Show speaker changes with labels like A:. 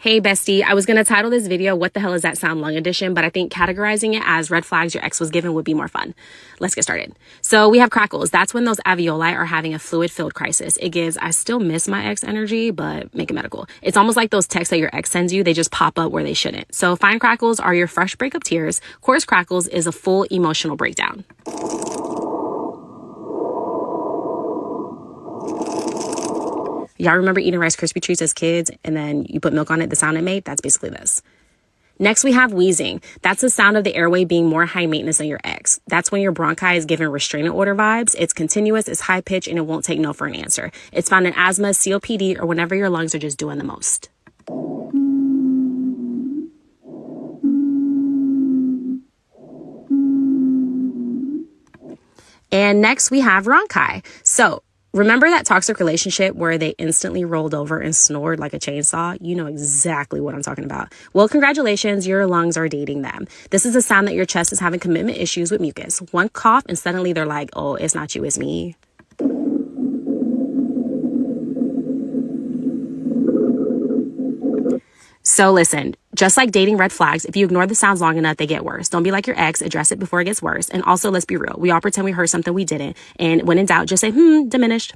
A: Hey bestie, I was going to title this video, What the Hell Is That Sound Lung Edition, but I think categorizing it as red flags your ex was given would be more fun. Let's get started. So we have crackles. That's when those alveoli are having a fluid-filled crisis. It gives, I still miss my ex energy, but make it medical. It's almost like those texts that your ex sends you, they just pop up where they shouldn't. So fine crackles are your fresh breakup tears. Coarse crackles is a full emotional breakdown. Y'all remember eating Rice Krispie treats as kids and then you put milk on it, the sound it made? That's basically this. Next, we have wheezing. That's the sound of the airway being more high maintenance than your ex. That's when your bronchi is giving restraining order vibes. It's continuous, it's high pitched, and it won't take no for an answer. It's found in asthma, COPD, or whenever your lungs are just doing the most. And next, we have Rhonchi. So remember that toxic relationship where they instantly rolled over and snored like a chainsaw? You know exactly what I'm talking about. Well, congratulations, your lungs are dating them. This is a sign that your chest is having commitment issues with mucus. One cough and suddenly they're like, oh, it's not you, it's me. So listen, just like dating red flags, if you ignore the sounds long enough, they get worse. Don't be like your ex, address it before it gets worse. And also, let's be real. We all pretend we heard something we didn't. And when in doubt, just say, diminished.